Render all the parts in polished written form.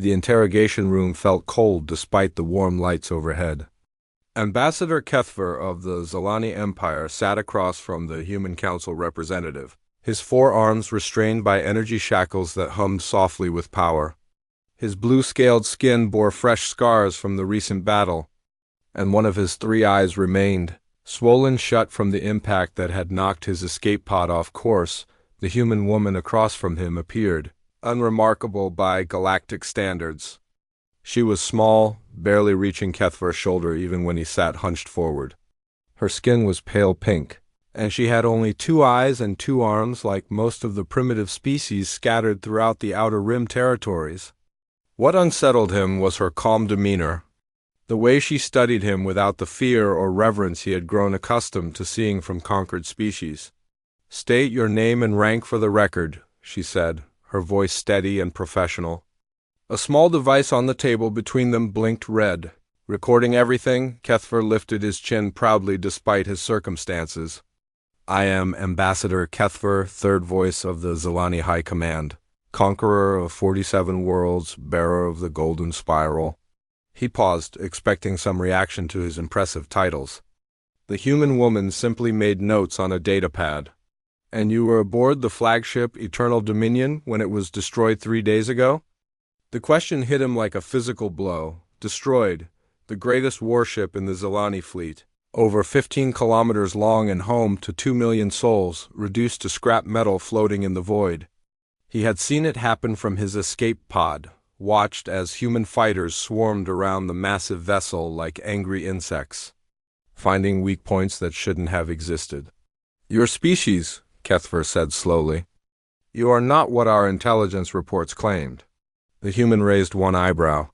The interrogation room felt cold despite the warm lights overhead. Ambassador Kethver of the Zalani Empire sat across from the Human Council representative, his forearms restrained by energy shackles that hummed softly with power. His blue-scaled skin bore fresh scars from the recent battle, and one of his 3 eyes remained, swollen shut from the impact that had knocked his escape pod off course. The human woman across from him appeared, unremarkable by galactic standards. She was small, barely reaching Kethver's shoulder even when he sat hunched forward. Her skin was pale pink, and she had only 2 eyes and 2 arms like most of the primitive species scattered throughout the Outer Rim territories. What unsettled him was her calm demeanor, the way she studied him without the fear or reverence he had grown accustomed to seeing from conquered species. "State your name and rank for the record," she said, her voice steady and professional. A small device on the table between them blinked red. Recording everything, Kethver lifted his chin proudly despite his circumstances. "I am Ambassador Kethver, third voice of the Zalani High Command, conqueror of 47 worlds, bearer of the Golden Spiral." He paused, expecting some reaction to his impressive titles. The human woman simply made notes on a datapad. "And you were aboard the flagship Eternal Dominion when it was destroyed 3 days ago?" The question hit him like a physical blow. Destroyed, the greatest warship in the Zalani fleet, over 15 kilometers long and home to 2 million souls, reduced to scrap metal floating in the void. He had seen it happen from his escape pod, watched as human fighters swarmed around the massive vessel like angry insects, finding weak points that shouldn't have existed. "Your species," Kethver said slowly. "You are not what our intelligence reports claimed." The human raised one eyebrow.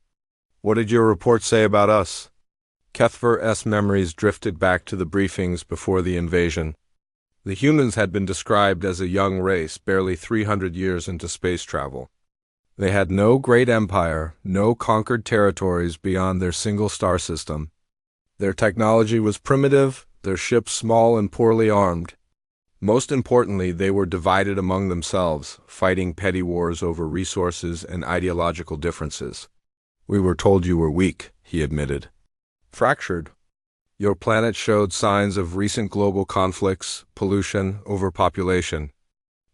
"What did your report say about us?" Kethver's memories drifted back to the briefings before the invasion. The humans had been described as a young race, barely 300 years into space travel. They had no great empire, no conquered territories beyond their single star system. Their technology was primitive, their ships small and poorly armed. Most importantly, they were divided among themselves, fighting petty wars over resources and ideological differences. "We were told you were weak," he admitted. "Fractured. Your planet showed signs of recent global conflicts, pollution, overpopulation.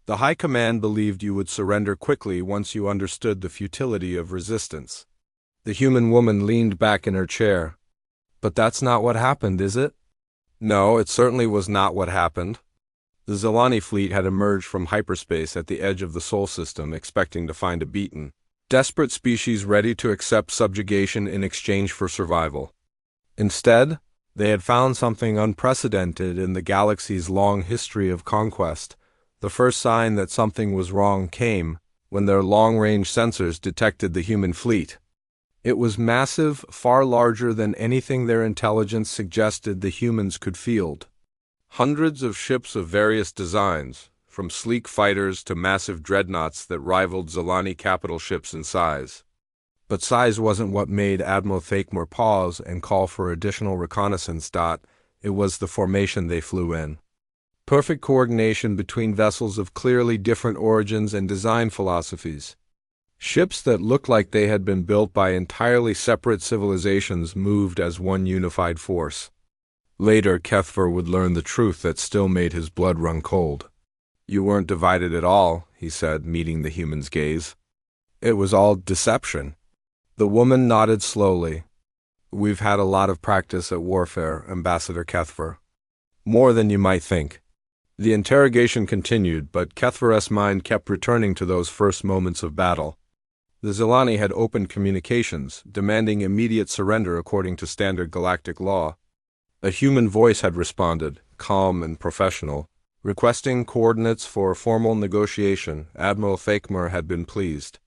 The High Command believed you would surrender quickly once you understood the futility of resistance." The human woman leaned back in her chair. "But that's not what happened, is it?" "No, it certainly was not what happened." The Zalani fleet had emerged from hyperspace at the edge of the Sol system, expecting to find a beaten, desperate species ready to accept subjugation in exchange for survival. Instead, they had found something unprecedented in the galaxy's long history of conquest. The first sign that something was wrong came when their long-range sensors detected the human fleet. It was massive, far larger than anything their intelligence suggested the humans could field. Hundreds of ships of various designs, from sleek fighters to massive dreadnoughts that rivaled Zalani capital ships in size. But size wasn't what made Admiral Thakmor pause and call for additional reconnaissance. It was the formation they flew in. Perfect coordination between vessels of clearly different origins and design philosophies. Ships that looked like they had been built by entirely separate civilizations moved as one unified force. Later, Kethver would learn the truth that still made his blood run cold. "You weren't divided at all," he said, meeting the human's gaze. "It was all deception." The woman nodded slowly. "We've had a lot of practice at warfare, Ambassador Kethver. More than you might think." The interrogation continued, but Kethver's mind kept returning to those first moments of battle. The Zalani had opened communications, demanding immediate surrender according to standard galactic law. A human voice had responded, calm and professional, requesting coordinates for a formal negotiation. Admiral Thakmor had been pleased.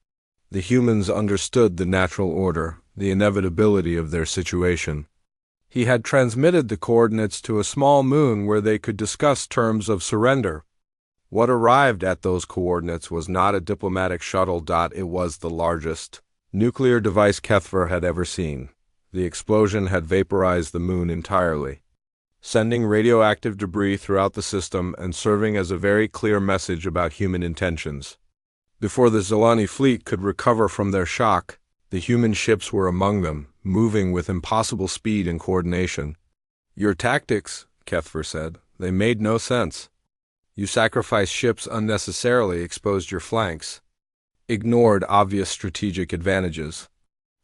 The humans understood the natural order, the inevitability of their situation. He had transmitted the coordinates to a small moon where they could discuss terms of surrender. What arrived at those coordinates was not a diplomatic shuttle. It was the largest nuclear device Kethver had ever seen. The explosion had vaporized the moon entirely, sending radioactive debris throughout the system and serving as a very clear message about human intentions. Before the Zalani fleet could recover from their shock, The human ships were among them, moving with impossible speed and coordination. "Your tactics," Kethver said, "they made no sense. You sacrificed ships unnecessarily, exposed your flanks, ignored obvious strategic advantages."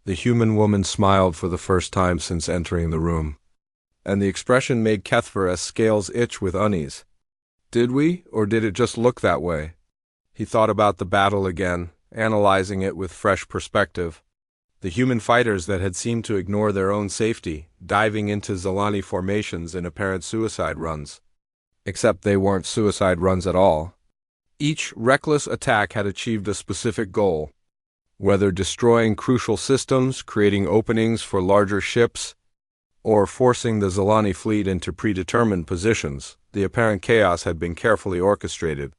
The human woman smiled for the first time since entering the room, and the expression made Kethver's scales itch with unease. Did we, or did it just look that way? He thought about the battle again, analyzing it with fresh perspective. The human fighters that had seemed to ignore their own safety, diving into Zalani formations in apparent suicide runs. Except they weren't suicide runs at all. Each reckless attack had achieved a specific goal. Whether destroying crucial systems, creating openings for larger ships, or forcing the Zalani fleet into predetermined positions, the apparent chaos had been carefully orchestrated.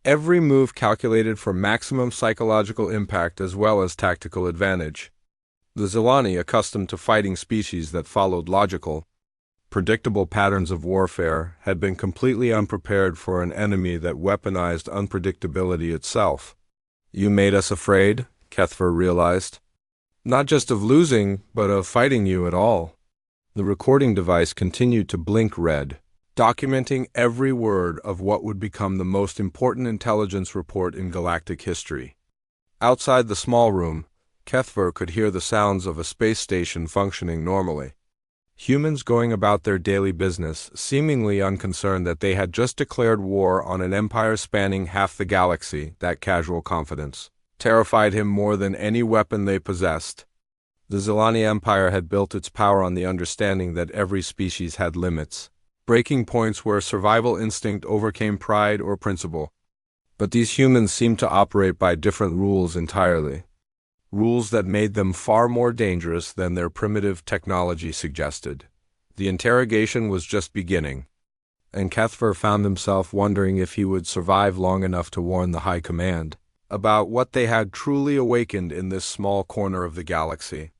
Every move calculated for maximum psychological impact as well as tactical advantage. The Zalani, accustomed to fighting species that followed logical, predictable patterns of warfare, had been completely unprepared for an enemy that weaponized unpredictability itself. "You made us afraid," Kethver realized. "Not just of losing, but of fighting you at all." The recording device continued to blink red, documenting every word of what would become the most important intelligence report in galactic history. Outside the small room, Kethver could hear the sounds of a space station functioning normally. Humans going about their daily business, seemingly unconcerned that they had just declared war on an empire spanning half the galaxy. That casual confidence terrified him more than any weapon they possessed. The Zalani Empire had built its power on the understanding that every species had limits, breaking points where survival instinct overcame pride or principle. But these humans seemed to operate by different rules entirely. Rules that made them far more dangerous than their primitive technology suggested. The interrogation was just beginning, and Kethver found himself wondering if he would survive long enough to warn the High Command about what they had truly awakened in this small corner of the galaxy.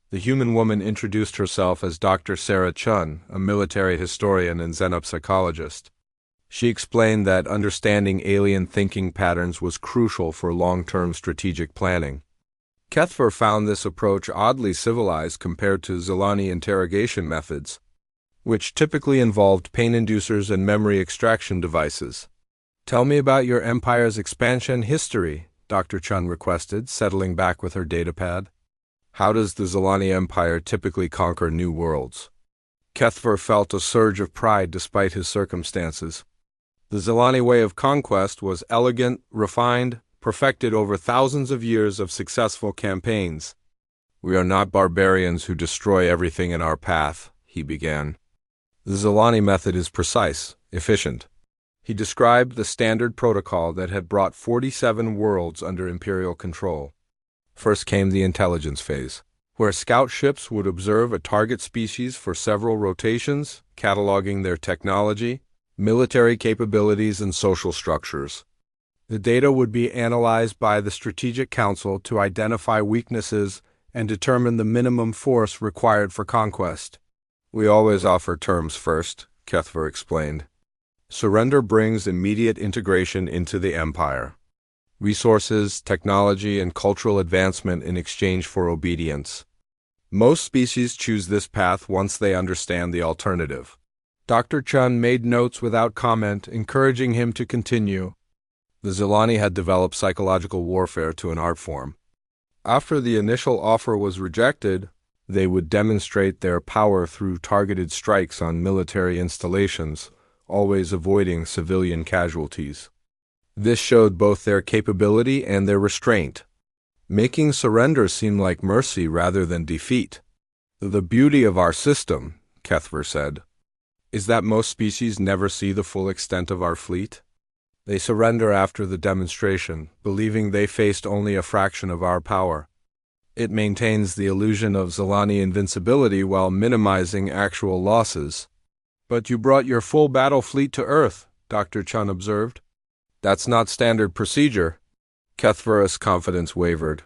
The human woman introduced herself as Dr. Sarah Chun, a military historian and xenopsychologist. She explained that understanding alien thinking patterns was crucial for long-term strategic planning. Kethver found this approach oddly civilized compared to Zalani interrogation methods, which typically involved pain inducers and memory extraction devices. "Tell me about your empire's expansion history," Dr. Chun requested, settling back with her datapad. "How does the Zalani Empire typically conquer new worlds?" Kethver felt a surge of pride despite his circumstances. The Zalani way of conquest was elegant, refined, perfected over thousands of years of successful campaigns. "We are not barbarians who destroy everything in our path," he began. "The Zalani method is precise, efficient." He described the standard protocol that had brought 47 worlds under Imperial control. First came the intelligence phase, where scout ships would observe a target species for several rotations, cataloging their technology, military capabilities, and social structures. The data would be analyzed by the Strategic Council to identify weaknesses and determine the minimum force required for conquest. "We always offer terms first," Kethver explained. "Surrender brings immediate integration into the Empire. Resources, technology, and cultural advancement in exchange for obedience. Most species choose this path once they understand the alternative." Dr. Chun made notes without comment, encouraging him to continue. The Zalani had developed psychological warfare to an art form. After the initial offer was rejected, they would demonstrate their power through targeted strikes on military installations, always avoiding civilian casualties. This showed both their capability and their restraint, making surrender seem like mercy rather than defeat. "The beauty of our system," Kethver said, "is that most species never see the full extent of our fleet. They surrender after the demonstration, believing they faced only a fraction of our power. It maintains the illusion of Zalani invincibility while minimizing actual losses." "But you brought your full battle fleet to Earth," Dr. Chun observed. "That's not standard procedure." Kethver's confidence wavered.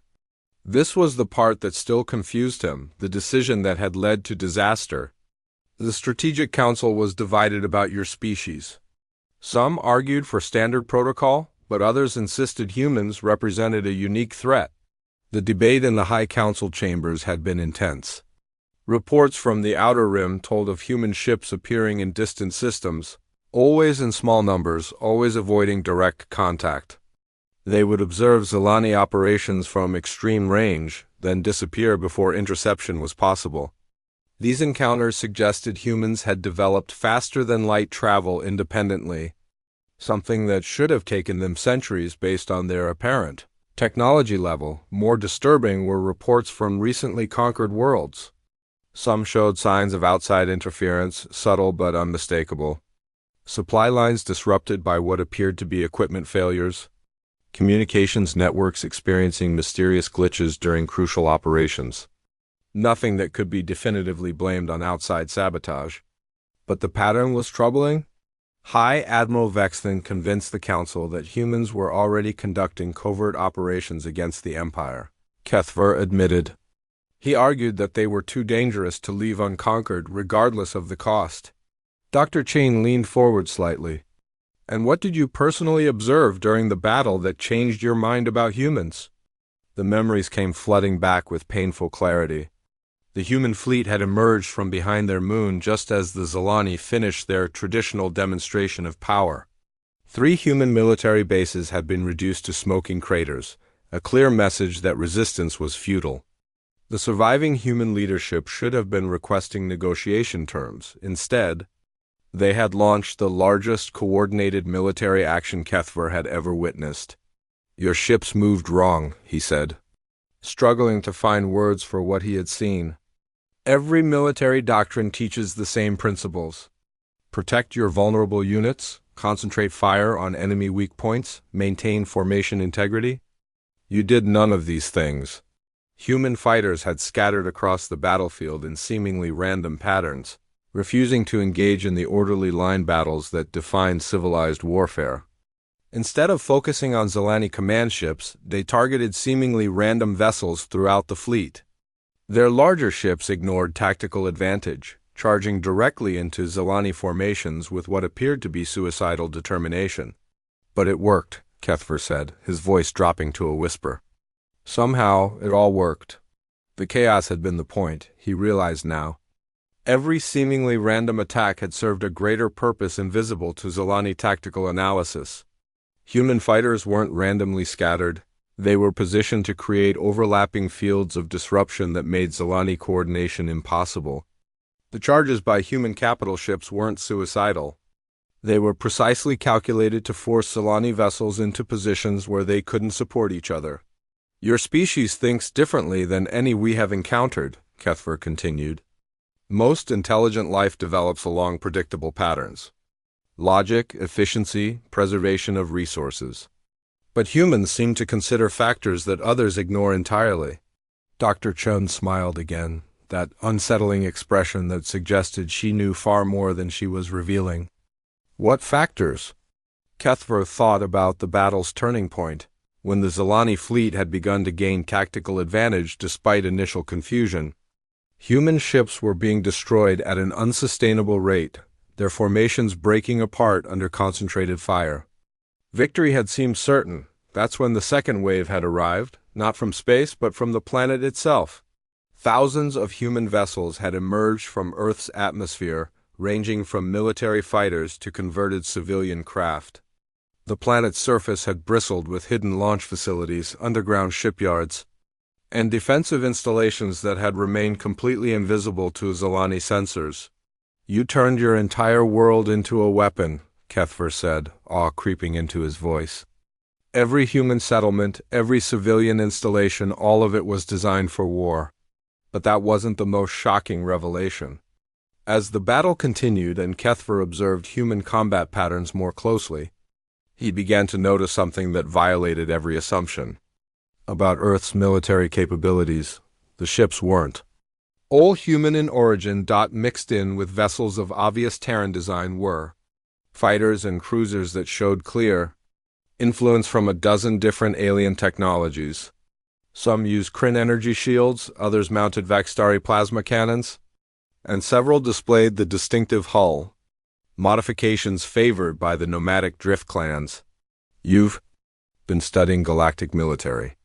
This was the part that still confused him, the decision that had led to disaster. The Strategic Council was divided about your species. Some argued for standard protocol, but others insisted humans represented a unique threat. The debate in the High Council chambers had been intense. Reports from the Outer Rim told of human ships appearing in distant systems, always in small numbers, always avoiding direct contact. They would observe Zilani operations from extreme range, then disappear before interception was possible. These encounters suggested humans had developed faster-than-light travel independently, something that should have taken them centuries based on their apparent technology level. More disturbing were reports from recently conquered worlds. Some showed signs of outside interference, subtle but unmistakable. Supply lines disrupted by what appeared to be equipment failures. Communications networks experiencing mysterious glitches during crucial operations. Nothing that could be definitively blamed on outside sabotage. But the pattern was troubling. High Admiral Vexton convinced the Council that humans were already conducting covert operations against the Empire, Kethver admitted. He argued that they were too dangerous to leave unconquered regardless of the cost. Dr. Chain leaned forward slightly. And what did you personally observe during the battle that changed your mind about humans? The memories came flooding back with painful clarity. The human fleet had emerged from behind their moon just as the Zilani finished their traditional demonstration of power. 3 human military bases had been reduced to smoking craters, a clear message that resistance was futile. The surviving human leadership should have been requesting negotiation terms. Instead, they had launched the largest coordinated military action Kethver had ever witnessed. "Your ships moved wrong," he said, struggling to find words for what he had seen. "Every military doctrine teaches the same principles. Protect your vulnerable units, concentrate fire on enemy weak points, maintain formation integrity. You did none of these things." Human fighters had scattered across the battlefield in seemingly random patterns, refusing to engage in the orderly line battles that defined civilized warfare. Instead of focusing on Zilani command ships, they targeted seemingly random vessels throughout the fleet. Their larger ships ignored tactical advantage, charging directly into Zilani formations with what appeared to be suicidal determination. "But it worked," Kethver said, his voice dropping to a whisper. Somehow, it all worked. The chaos had been the point, he realized now. Every seemingly random attack had served a greater purpose invisible to Zilani tactical analysis. Human fighters weren't randomly scattered. They were positioned to create overlapping fields of disruption that made Zilani coordination impossible. The charges by human capital ships weren't suicidal. They were precisely calculated to force Zilani vessels into positions where they couldn't support each other. "Your species thinks differently than any we have encountered," Kethver continued. "Most intelligent life develops along predictable patterns. Logic, efficiency, preservation of resources. But humans seem to consider factors that others ignore entirely." Dr. Chun smiled again, that unsettling expression that suggested she knew far more than she was revealing. "What factors?" Kethver thought about the battle's turning point, when the Zilani fleet had begun to gain tactical advantage despite initial confusion. Human ships were being destroyed at an unsustainable rate, their formations breaking apart under concentrated fire. Victory had seemed certain. That's when the second wave had arrived, not from space but from the planet itself. Thousands of human vessels had emerged from Earth's atmosphere, ranging from military fighters to converted civilian craft. The planet's surface had bristled with hidden launch facilities, underground shipyards, and defensive installations that had remained completely invisible to Zilani sensors. "You turned your entire world into a weapon," Kethver said, awe creeping into his voice. "Every human settlement, every civilian installation, all of it was designed for war." But that wasn't the most shocking revelation. As the battle continued and Kethver observed human combat patterns more closely, he began to notice something that violated every assumption about Earth's military capabilities. The ships weren't all human in origin. Mixed in with vessels of obvious Terran design were fighters and cruisers that showed clear influence from a dozen different alien technologies. Some used Kryn energy shields, others mounted Vaxtari plasma cannons, and several displayed the distinctive hull modifications favored by the nomadic drift clans. "You've been studying galactic military,"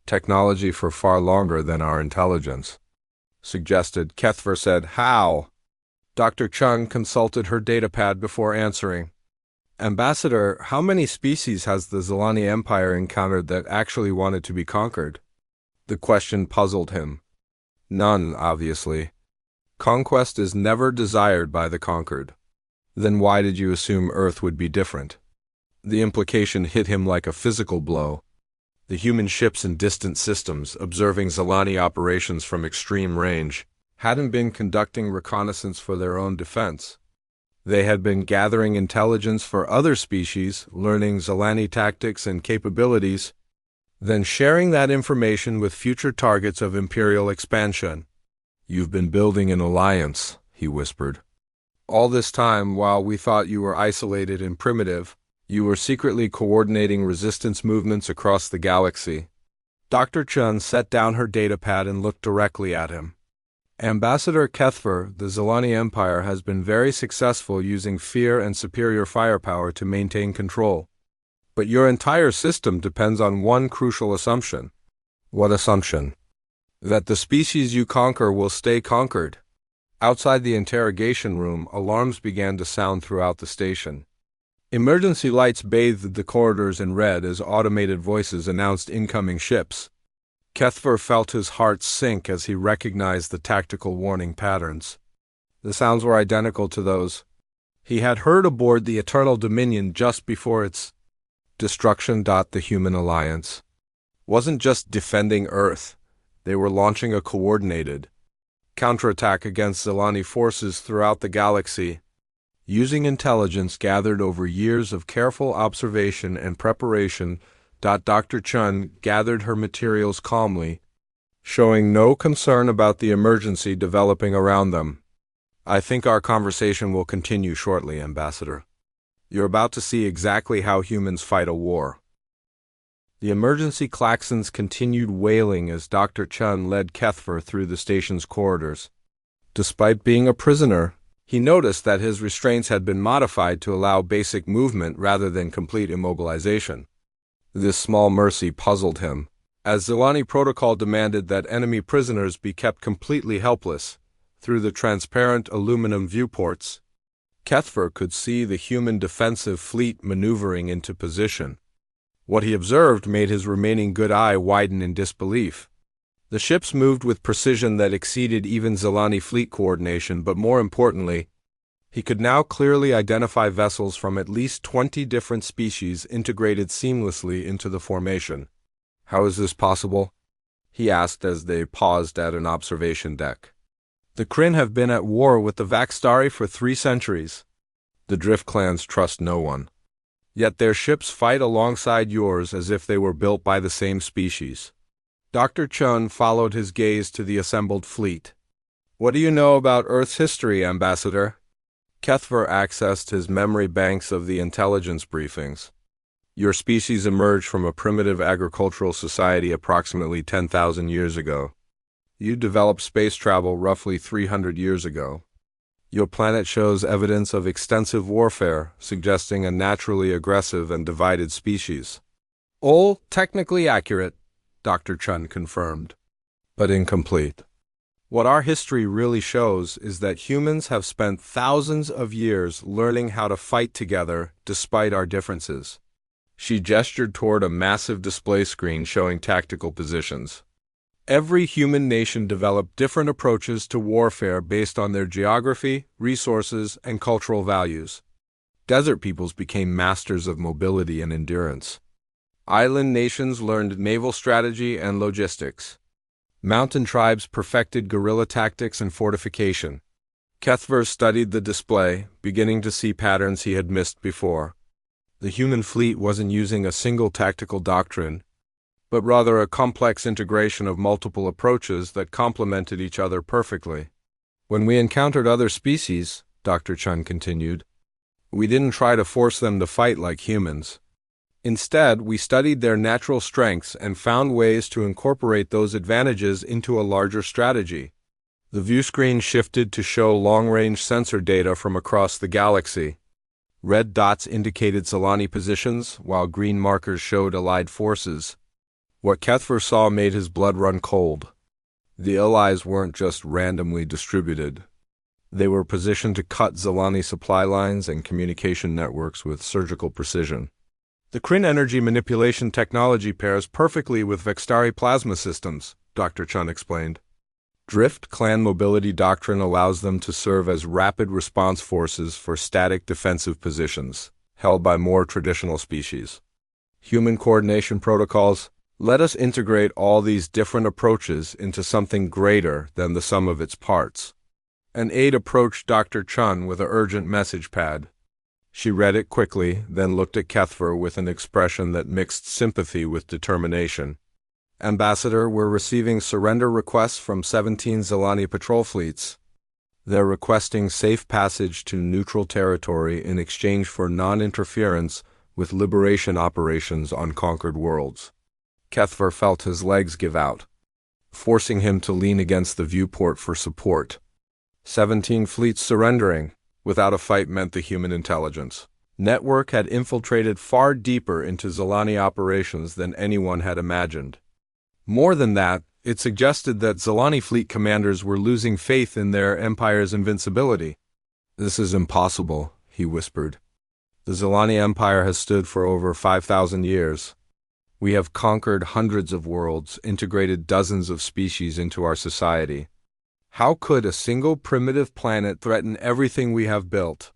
Technology for far longer than our intelligence, suggested. Kethver said, How? Dr. Chung consulted her datapad before answering. Ambassador, how many species has the Zilani Empire encountered that actually wanted to be conquered? The question puzzled him. None, obviously. Conquest is never desired by the conquered. Then why did you assume Earth would be different? The implication hit him like a physical blow. The human ships in distant systems, observing Zilani operations from extreme range, hadn't been conducting reconnaissance for their own defense. They had been gathering intelligence for other species, learning Zilani tactics and capabilities, then sharing that information with future targets of Imperial expansion. You've been building an alliance, he whispered. All this time, while we thought you were isolated and primitive, you were secretly coordinating resistance movements across the galaxy. Dr. Chun set down her datapad and looked directly at him. Ambassador Kethver, the Zilani Empire has been very successful using fear and superior firepower to maintain control. But your entire system depends on one crucial assumption. What assumption? That the species you conquer will stay conquered. Outside the interrogation room, alarms began to sound throughout the station. Emergency lights bathed the corridors in red as automated voices announced incoming ships. Kethver felt his heart sink as he recognized the tactical warning patterns. The sounds were identical to those he had heard aboard the Eternal Dominion just before its destruction. The Human Alliance wasn't just defending Earth. They were launching a coordinated counterattack against Zilani forces throughout the galaxy. Using intelligence gathered over years of careful observation and preparation, Dr. Chun gathered her materials calmly, showing no concern about the emergency developing around them. I think our conversation will continue shortly, Ambassador. You're about to see exactly how humans fight a war. The emergency klaxons continued wailing as Dr. Chun led Kethver through the station's corridors. Despite being a prisoner, he noticed that his restraints had been modified to allow basic movement rather than complete immobilization. This small mercy puzzled him, as Zilani protocol demanded that enemy prisoners be kept completely helpless. Through the transparent aluminum viewports, Kethver could see the human defensive fleet maneuvering into position. What he observed made his remaining good eye widen in disbelief. The ships moved with precision that exceeded even Zilani fleet coordination, but more importantly, he could now clearly identify vessels from at least 20 different species integrated seamlessly into the formation. How is this possible? He asked as they paused at an observation deck. The Kryn have been at war with the Vaxtari for 3 centuries. The Drift clans trust no one. Yet their ships fight alongside yours as if they were built by the same species. Dr. Chun followed his gaze to the assembled fleet. What do you know about Earth's history, Ambassador? Kethver accessed his memory banks of the intelligence briefings. Your species emerged from a primitive agricultural society approximately 10,000 years ago. You developed space travel roughly 300 years ago. Your planet shows evidence of extensive warfare, suggesting a naturally aggressive and divided species. All technically accurate, Dr. Chun confirmed, but incomplete. What our history really shows is that humans have spent thousands of years learning how to fight together despite our differences. She gestured toward a massive display screen showing tactical positions. Every human nation developed different approaches to warfare based on their geography, resources, and cultural values. Desert peoples became masters of mobility and endurance. Island nations learned naval strategy and logistics. Mountain tribes perfected guerrilla tactics and fortification. Kethver studied the display, beginning to see patterns he had missed before. The human fleet wasn't using a single tactical doctrine, but rather a complex integration of multiple approaches that complemented each other perfectly. When we encountered other species, Dr. Chun continued, we didn't try to force them to fight like humans. Instead, we studied their natural strengths and found ways to incorporate those advantages into a larger strategy. The view screen shifted to show long-range sensor data from across the galaxy. Red dots indicated Zilani positions, while green markers showed allied forces. What Kethver saw made his blood run cold. The allies weren't just randomly distributed. They were positioned to cut Zilani supply lines and communication networks with surgical precision. The Kryn energy manipulation technology pairs perfectly with Vextari plasma systems, Dr. Chun explained. Drift clan mobility doctrine allows them to serve as rapid response forces for static defensive positions, held by more traditional species. Human coordination protocols let us integrate all these different approaches into something greater than the sum of its parts. An aide approached Dr. Chun with an urgent message pad. She read it quickly, then looked at Kethver with an expression that mixed sympathy with determination. Ambassador, we're receiving surrender requests from 17 Zilani patrol fleets. They're requesting safe passage to neutral territory in exchange for non-interference with liberation operations on conquered worlds. Kethver felt his legs give out, forcing him to lean against the viewport for support. 17 fleets surrendering without a fight meant the human intelligence network had infiltrated far deeper into Zilani operations than anyone had imagined. More than that, it suggested that Zilani fleet commanders were losing faith in their empire's invincibility. This is impossible, he whispered. The Zilani Empire has stood for over 5,000 years. We have conquered hundreds of worlds, integrated dozens of species into our society. How could a single primitive planet threaten everything we have built?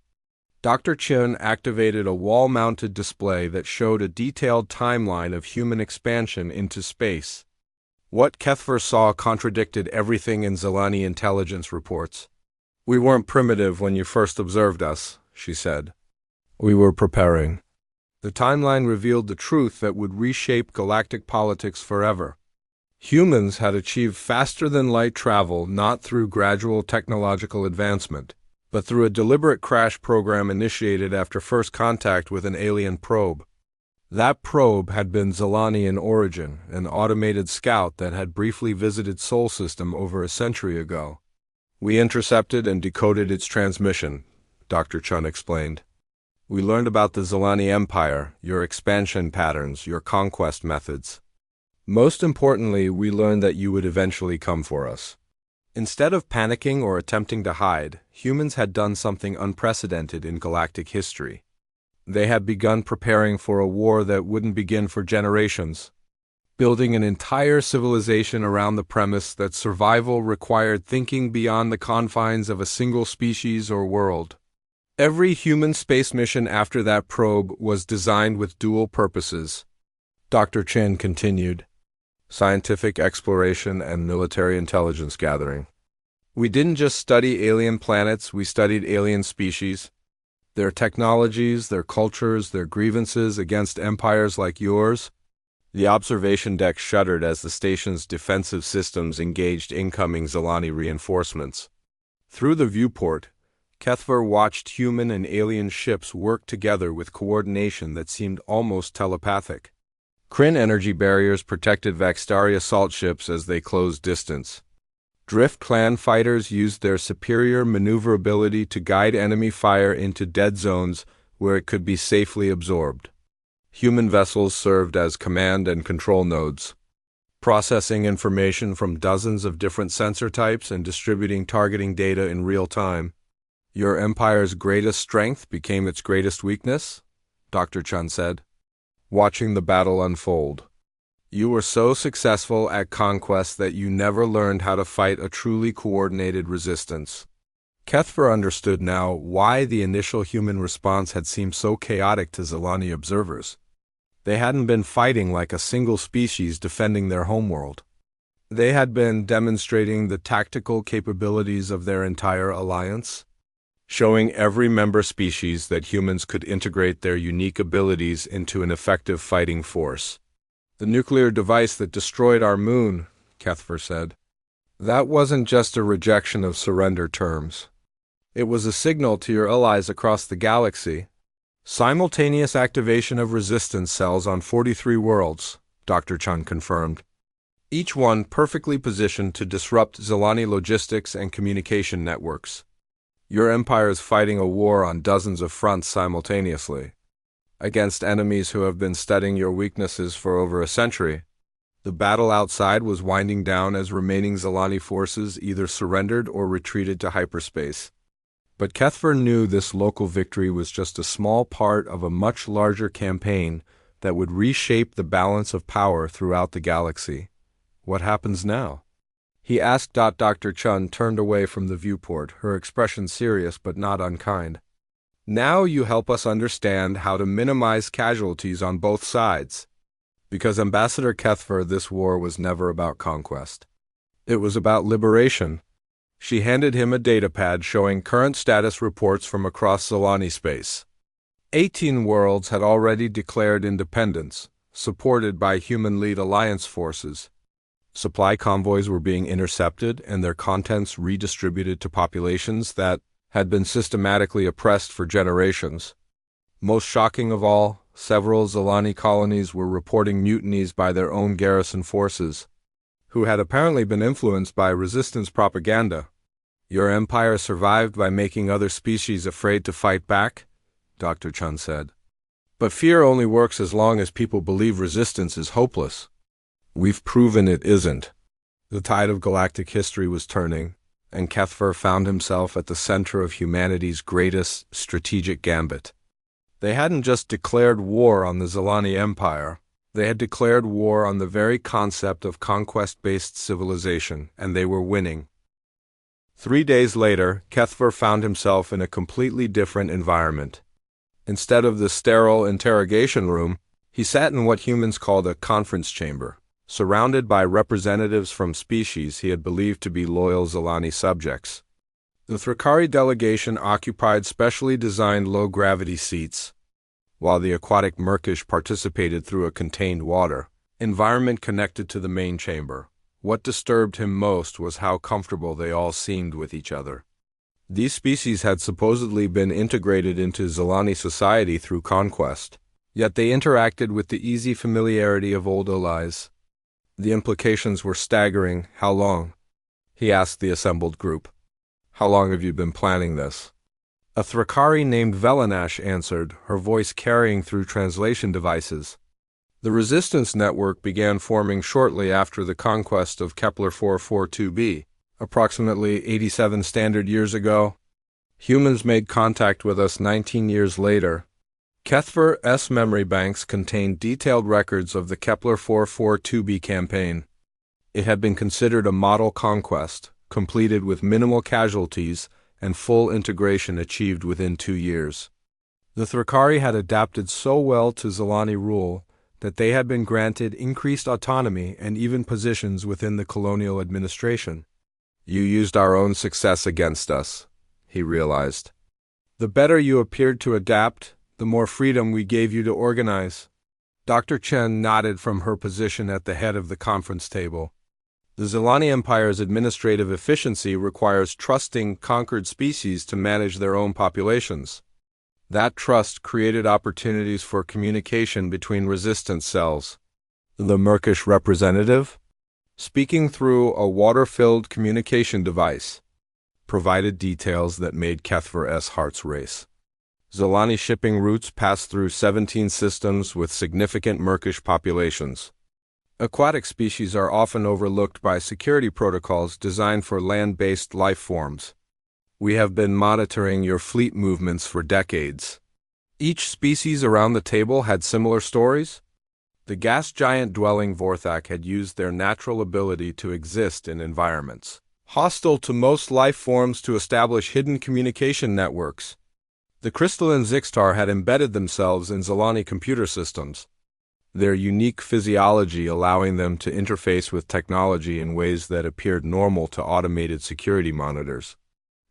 Dr. Chun activated a wall-mounted display that showed a detailed timeline of human expansion into space. What Kethver saw contradicted everything in Zilani intelligence reports. We weren't primitive when you first observed us, she said. We were preparing. The timeline revealed the truth that would reshape galactic politics forever. Humans had achieved faster-than-light travel not through gradual technological advancement, but through a deliberate crash program initiated after first contact with an alien probe. That probe had been Zilani in origin, an automated scout that had briefly visited Sol System over a century ago. We intercepted and decoded its transmission, Dr. Chun explained. We learned about the Zilani Empire, your expansion patterns, your conquest methods. Most importantly, we learned that you would eventually come for us. Instead of panicking or attempting to hide, humans had done something unprecedented in galactic history. They had begun preparing for a war that wouldn't begin for generations, building an entire civilization around the premise that survival required thinking beyond the confines of a single species or world. Every human space mission after that probe was designed with dual purposes. Dr. Chen continued. Scientific exploration and military intelligence gathering. We didn't just study alien planets, we studied alien species, their technologies, their cultures, their grievances against empires like yours. The observation deck shuddered as the station's defensive systems engaged incoming Zilani reinforcements. Through the viewport, Kethver watched human and alien ships work together with coordination that seemed almost telepathic. Kryn energy barriers protected Vextari assault ships as they closed distance. Drift clan fighters used their superior maneuverability to guide enemy fire into dead zones where it could be safely absorbed. Human vessels served as command and control nodes, processing information from dozens of different sensor types and distributing targeting data in real time. Your empire's greatest strength became its greatest weakness, Dr. Chun said, watching the battle unfold. You were so successful at conquest that you never learned how to fight a truly coordinated resistance. Kethver understood now why the initial human response had seemed so chaotic to Zilani observers. They hadn't been fighting like a single species defending their homeworld. They had been demonstrating the tactical capabilities of their entire alliance, showing every member species that humans could integrate their unique abilities into an effective fighting force. The nuclear device that destroyed our moon, Kethver said. That wasn't just a rejection of surrender terms. It was a signal to your allies across the galaxy. Simultaneous activation of resistance cells on 43 worlds, Dr. Chun confirmed. Each one perfectly positioned to disrupt Zilani logistics and communication networks. Your empire is fighting a war on dozens of fronts simultaneously, against enemies who have been studying your weaknesses for over a century. The battle outside was winding down as remaining Zalani forces either surrendered or retreated to hyperspace. But Kethver knew this local victory was just a small part of a much larger campaign that would reshape the balance of power throughout the galaxy. What happens now? He asked. Dr. Chun turned away from the viewport, her expression serious but not unkind. Now you help us understand how to minimize casualties on both sides. Because Ambassador Kethver, this war was never about conquest. It was about liberation. She handed him a datapad showing current status reports from across Zalani space. 18 worlds had already declared independence, supported by human-led alliance forces. Supply convoys were being intercepted and their contents redistributed to populations that had been systematically oppressed for generations. Most shocking of all, several Zalani colonies were reporting mutinies by their own garrison forces, who had apparently been influenced by resistance propaganda. Your empire survived by making other species afraid to fight back, Dr. Chun said. But fear only works as long as people believe resistance is hopeless. We've proven it isn't. The tide of galactic history was turning, and Kethver found himself at the center of humanity's greatest strategic gambit. They hadn't just declared war on the Zalani Empire, they had declared war on the very concept of conquest-based civilization, and they were winning. 3 days later, Kethver found himself in a completely different environment. Instead of the sterile interrogation room, he sat in what humans called a conference chamber, surrounded by representatives from species he had believed to be loyal Zalani subjects. The Thrakari delegation occupied specially designed low-gravity seats, while the aquatic Merkish participated through a contained water environment connected to the main chamber. What disturbed him most was how comfortable they all seemed with each other. These species had supposedly been integrated into Zalani society through conquest, yet they interacted with the easy familiarity of old allies. The implications were staggering. How long? He asked the assembled group. How long have you been planning this? A Thrakari named Velanash answered, her voice carrying through translation devices. The resistance network began forming shortly after the conquest of Kepler 442b, approximately 87 standard years ago. Humans made contact with us 19 years later. Kethver's memory banks contained detailed records of the Kepler 442b campaign. It had been considered a model conquest, completed with minimal casualties and full integration achieved within 2 years. The Thrakari had adapted so well to Zalani rule that they had been granted increased autonomy and even positions within the colonial administration. You used our own success against us, he realized. The better you appeared to adapt, the more freedom we gave you to organize. Dr. Chen nodded from her position at the head of the conference table. The Zalani Empire's administrative efficiency requires trusting conquered species to manage their own populations. That trust created opportunities for communication between resistance cells. The Merkish representative, speaking through a water-filled communication device, provided details that made Kethver's hearts race. Zalani shipping routes passed through 17 systems with significant Merkish populations. Aquatic species are often overlooked by security protocols designed for land-based life forms. We have been monitoring your fleet movements for decades. Each species around the table had similar stories. The gas giant dwelling Vorthak had used their natural ability to exist in environments hostile to most life forms to establish hidden communication networks. The crystalline Zixtar had embedded themselves in Zalani computer systems, their unique physiology allowing them to interface with technology in ways that appeared normal to automated security monitors.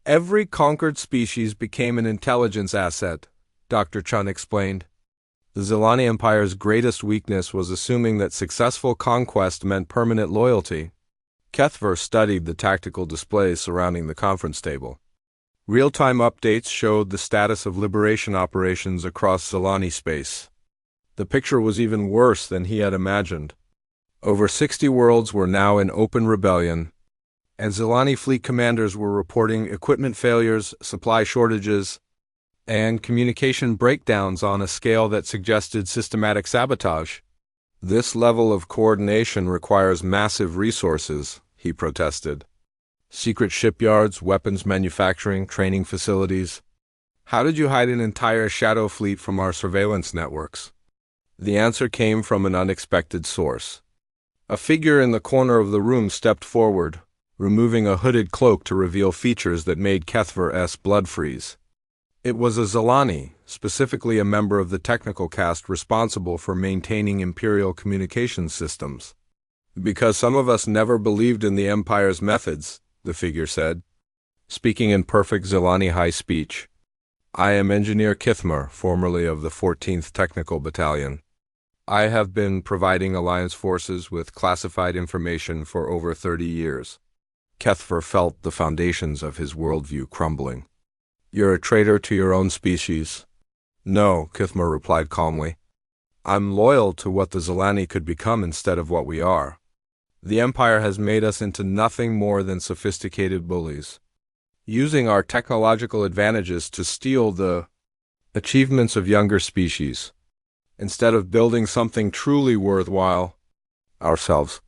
Every conquered species became an intelligence asset, Dr. Chun explained. The Zalani Empire's greatest weakness was assuming that successful conquest meant permanent loyalty. Kethver studied the tactical displays surrounding the conference table. Real-time updates showed the status of liberation operations across Zalani space. The picture was even worse than he had imagined. Over 60 worlds were now in open rebellion, and Zalani fleet commanders were reporting equipment failures, supply shortages, and communication breakdowns on a scale that suggested systematic sabotage. This level of coordination requires massive resources, he protested. Secret shipyards, weapons manufacturing, training facilities. How did you hide an entire shadow fleet from our surveillance networks? The answer came from an unexpected source. A figure in the corner of the room stepped forward, removing a hooded cloak to reveal features that made Kethver's blood freeze. It was a Zilani, specifically a member of the technical caste responsible for maintaining Imperial communications systems. Because some of us never believed in the Empire's methods, the figure said, speaking in perfect Zilani high speech. I am Engineer Kithmer, formerly of the 14th Technical Battalion. I have been providing Alliance forces with classified information for over 30 years. Kethver felt the foundations of his worldview crumbling. You're a traitor to your own species. No, Kithmer replied calmly. I'm loyal to what the Zilani could become instead of what we are. The Empire has made us into nothing more than sophisticated bullies, using our technological advantages to steal the achievements of younger species, instead of building something truly worthwhile ourselves.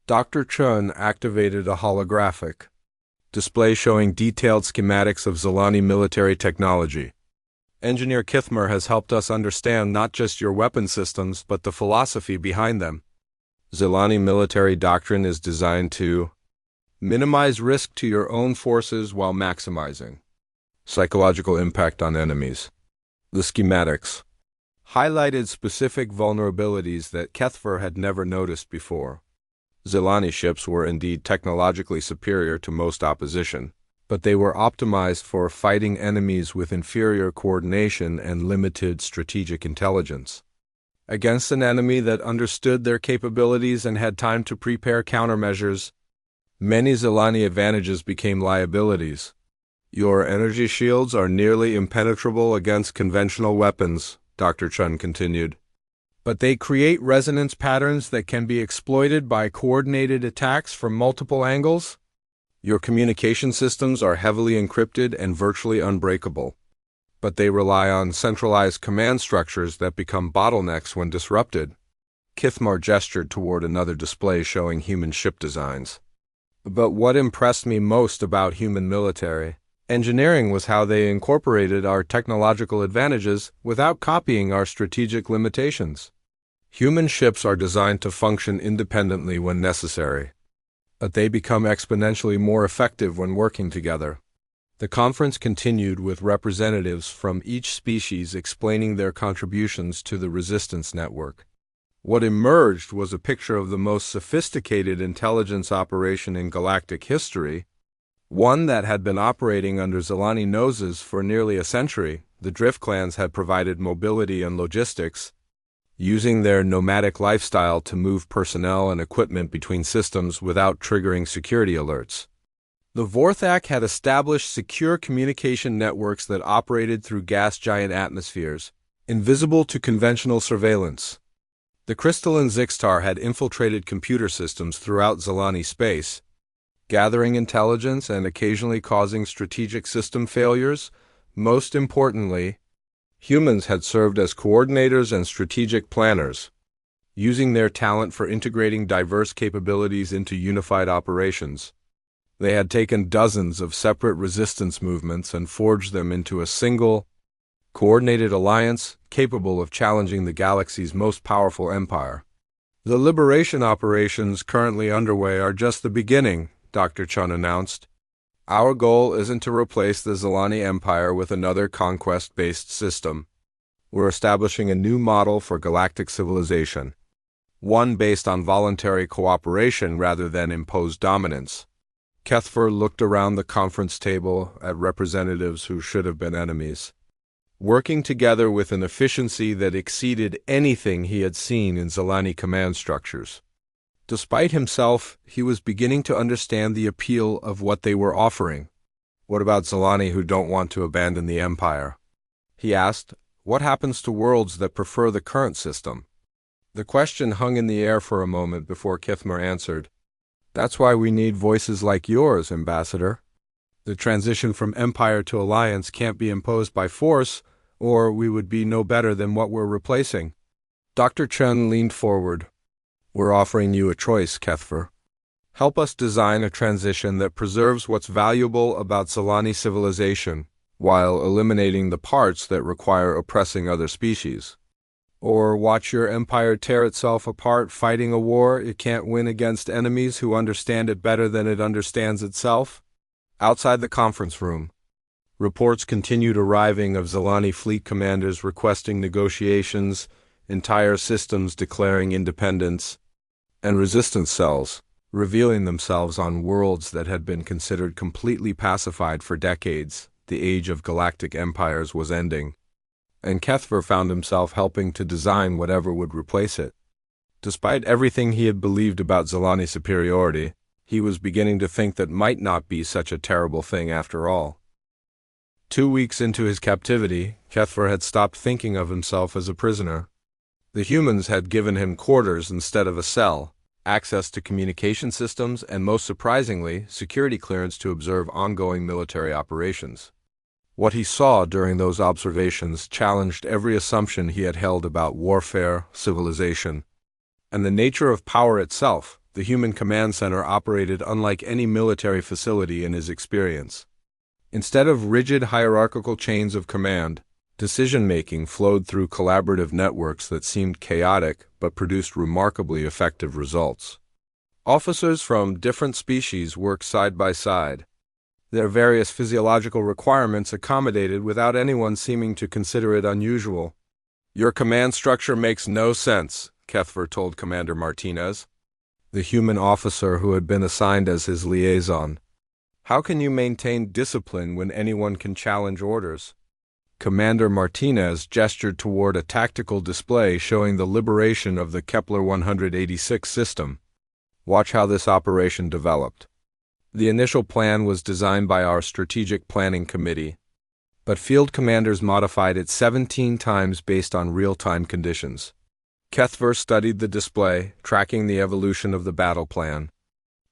Dr. Chun activated a holographic display showing detailed schematics of Zilani military technology. Engineer Kithmer has helped us understand not just your weapon systems, but the philosophy behind them. Zilani military doctrine is designed to minimize risk to your own forces while maximizing psychological impact on enemies. The schematics highlighted specific vulnerabilities that Kethver had never noticed before. Zilani ships were indeed technologically superior to most opposition, but they were optimized for fighting enemies with inferior coordination and limited strategic intelligence. Against an enemy that understood their capabilities and had time to prepare countermeasures, many Zilani advantages became liabilities. Your energy shields are nearly impenetrable against conventional weapons, Dr. Chun continued. But they create resonance patterns that can be exploited by coordinated attacks from multiple angles. Your communication systems are heavily encrypted and virtually unbreakable, but they rely on centralized command structures that become bottlenecks when disrupted. Kithmar gestured toward another display showing human ship designs. But what impressed me most about human military engineering was how they incorporated our technological advantages without copying our strategic limitations. Human ships are designed to function independently when necessary, but they become exponentially more effective when working together. The conference continued with representatives from each species explaining their contributions to the resistance network. What emerged was a picture of the most sophisticated intelligence operation in galactic history, one that had been operating under Zilani noses for nearly a century. The Drift clans had provided mobility and logistics, using their nomadic lifestyle to move personnel and equipment between systems without triggering security alerts. The Vorthak had established secure communication networks that operated through gas giant atmospheres, invisible to conventional surveillance. The crystalline Zixtar had infiltrated computer systems throughout Zilani space, gathering intelligence and occasionally causing strategic system failures. Most importantly, humans had served as coordinators and strategic planners, using their talent for integrating diverse capabilities into unified operations. They had taken dozens of separate resistance movements and forged them into a single, coordinated alliance capable of challenging the galaxy's most powerful empire. The liberation operations currently underway are just the beginning, Dr. Chun announced. Our goal isn't to replace the Zilani Empire with another conquest-based system. We're establishing a new model for galactic civilization, one based on voluntary cooperation rather than imposed dominance. Kethver looked around the conference table at representatives who should have been enemies, working together with an efficiency that exceeded anything he had seen in Zilani command structures. Despite himself, he was beginning to understand the appeal of what they were offering. What about Zilani who don't want to abandon the Empire? He asked, what happens to worlds that prefer the current system? The question hung in the air for a moment before Kithmer answered. That's why we need voices like yours, Ambassador. The transition from Empire to Alliance can't be imposed by force, or we would be no better than what we're replacing. Dr. Chen leaned forward, We're offering you a choice, Kethver. Help us design a transition that preserves what's valuable about Zilani civilization, while eliminating the parts that require oppressing other species. Or watch your empire tear itself apart fighting a war it can't win against enemies who understand it better than it understands itself? Outside the conference room, reports continued arriving of Zilani fleet commanders requesting negotiations, entire systems declaring independence, and resistance cells revealing themselves on worlds that had been considered completely pacified for decades. The age of galactic empires was ending, and Kethver found himself helping to design whatever would replace it. Despite everything he had believed about Zilani superiority, he was beginning to think that might not be such a terrible thing after all. 2 weeks into his captivity, Kethver had stopped thinking of himself as a prisoner. The humans had given him quarters instead of a cell, access to communication systems, and most surprisingly, security clearance to observe ongoing military operations. What he saw during those observations challenged every assumption he had held about warfare, civilization, and the nature of power itself. The human command center operated unlike any military facility in his experience. Instead of rigid hierarchical chains of command, decision-making flowed through collaborative networks that seemed chaotic but produced remarkably effective results. Officers from different species worked side by side, their various physiological requirements accommodated without anyone seeming to consider it unusual. "Your command structure makes no sense," Kethver told Commander Martinez, the human officer who had been assigned as his liaison. "How can you maintain discipline when anyone can challenge orders?" Commander Martinez gestured toward a tactical display showing the liberation of the Kepler 186 system. "Watch how this operation developed. The initial plan was designed by our Strategic Planning Committee, but field commanders modified it 17 times based on real-time conditions." Kethver studied the display, tracking the evolution of the battle plan.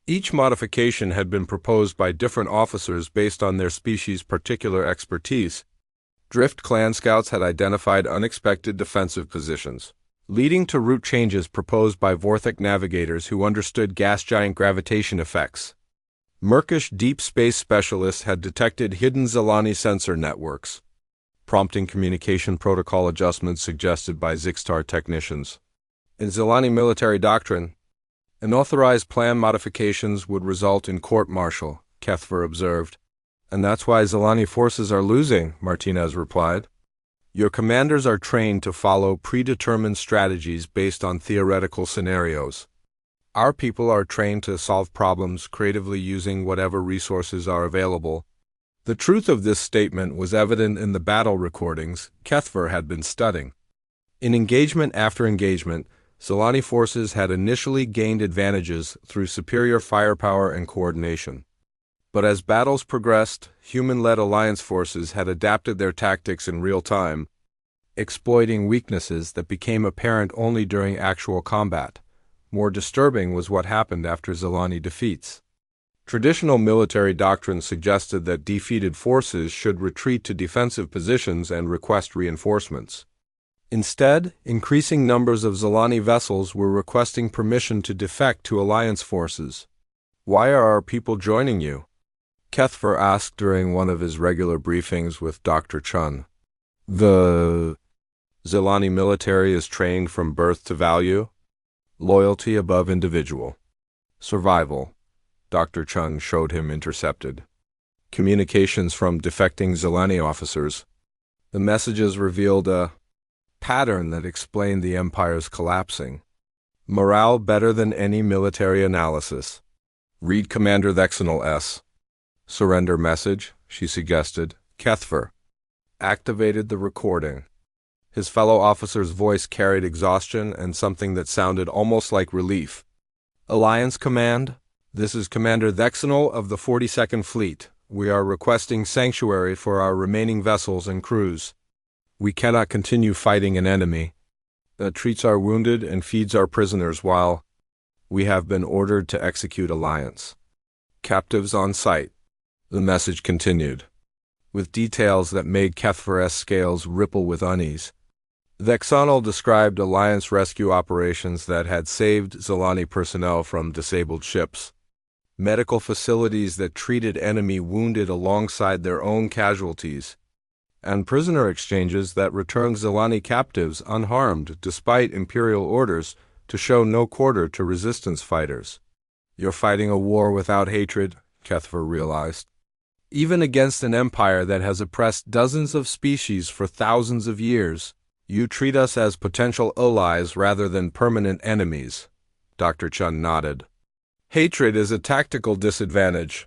Each modification had been proposed by different officers based on their species' particular expertise. Drift clan scouts had identified unexpected defensive positions, leading to route changes proposed by Vorthic navigators who understood gas giant gravitation effects. Murkish deep space specialists had detected hidden Zilani sensor networks, prompting communication protocol adjustments suggested by Zixtar technicians. In Zilani military doctrine, unauthorized plan modifications would result in court-martial, Kethver observed. "And that's why Zilani forces are losing," Martinez replied. "Your commanders are trained to follow predetermined strategies based on theoretical scenarios. Our people are trained to solve problems creatively using whatever resources are available." The truth of this statement was evident in the battle recordings Kethver had been studying. In engagement after engagement, Zilani forces had initially gained advantages through superior firepower and coordination. But as battles progressed, human-led alliance forces had adapted their tactics in real time, exploiting weaknesses that became apparent only during actual combat. More disturbing was what happened after Zilani defeats. Traditional military doctrine suggested that defeated forces should retreat to defensive positions and request reinforcements. Instead, increasing numbers of Zilani vessels were requesting permission to defect to alliance forces. "Why are our people joining you?" Kethver asked during one of his regular briefings with Dr. Chun. "The Zilani military is trained from birth to value, loyalty above individual, survival." Dr. Chung showed him intercepted communications from defecting Zilani officers. The messages revealed a pattern that explained the Empire's collapsing. Morale better than any military analysis. "Read Commander Thexanal S. Surrender message," she suggested. Kethver activated the recording. His fellow officer's voice carried exhaustion and something that sounded almost like relief. "Alliance Command, this is Commander Thexanal of the 42nd Fleet. We are requesting sanctuary for our remaining vessels and crews. We cannot continue fighting an enemy that treats our wounded and feeds our prisoners while we have been ordered to execute alliance. Captives on site." The message continued, with details that made Kethver's scales ripple with unease. The Exonal described Alliance rescue operations that had saved Zilani personnel from disabled ships, medical facilities that treated enemy wounded alongside their own casualties, and prisoner exchanges that returned Zilani captives unharmed despite Imperial orders to show no quarter to resistance fighters. You're fighting a war without hatred, Kethver realized. Even against an empire that has oppressed dozens of species for thousands of years, you treat us as potential allies rather than permanent enemies. Dr. Chun nodded. Hatred is a tactical disadvantage.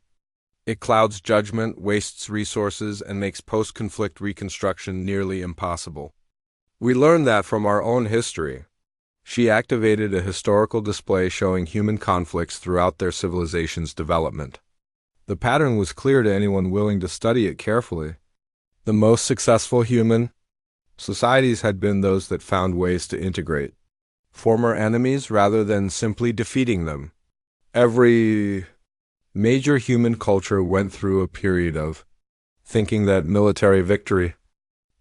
It clouds judgment, wastes resources, and makes post-conflict reconstruction nearly impossible. We learned that from our own history. She activated a historical display showing human conflicts throughout their civilization's development. The pattern was clear to anyone willing to study it carefully. The most successful human societies had been those that found ways to integrate former enemies rather than simply defeating them. Every major human culture went through a period of thinking that military victory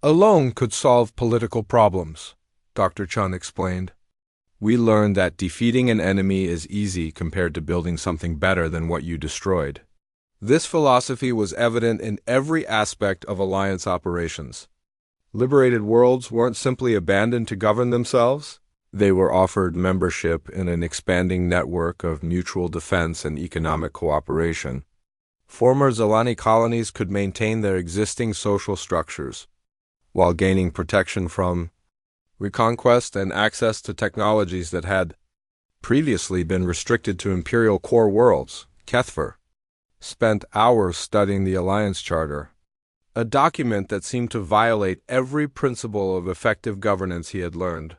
alone could solve political problems, Dr. Chun explained. We learned that defeating an enemy is easy compared to building something better than what you destroyed. This philosophy was evident in every aspect of Alliance operations. Liberated worlds weren't simply abandoned to govern themselves. They were offered membership in an expanding network of mutual defense and economic cooperation. Former Zilani colonies could maintain their existing social structures, while gaining protection from reconquest and access to technologies that had previously been restricted to Imperial core worlds. Kethver spent hours studying the Alliance Charter, a document that seemed to violate every principle of effective governance he had learned.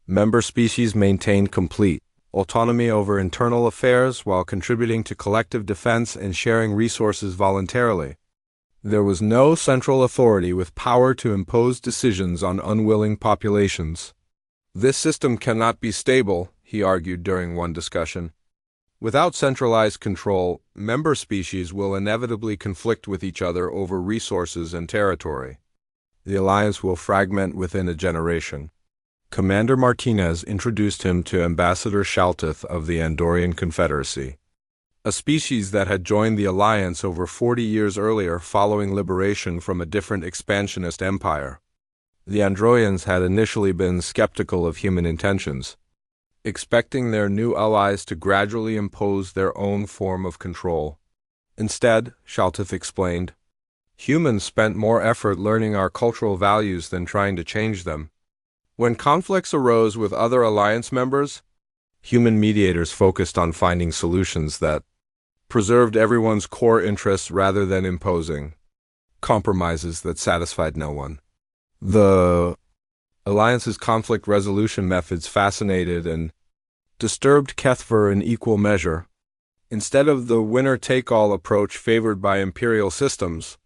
Member species maintained complete autonomy over internal affairs while contributing to collective defense and sharing resources voluntarily. There was no central authority with power to impose decisions on unwilling populations. This system cannot be stable, he argued during one discussion. Without centralized control, member species will inevitably conflict with each other over resources and territory. The alliance will fragment within a generation. Commander Martinez introduced him to Ambassador Shaltith of the Andorian Confederacy, a species that had joined the alliance over 40 years earlier following liberation from a different expansionist empire. The Andorians had initially been skeptical of human intentions, expecting their new allies to gradually impose their own form of control. Instead, Shaltith explained, humans spent more effort learning our cultural values than trying to change them. When conflicts arose with other alliance members, human mediators focused on finding solutions that preserved everyone's core interests rather than imposing compromises that satisfied no one. The Alliance's conflict resolution methods fascinated and disturbed Kethver in equal measure. Instead of the winner-take-all approach favored by imperial systems,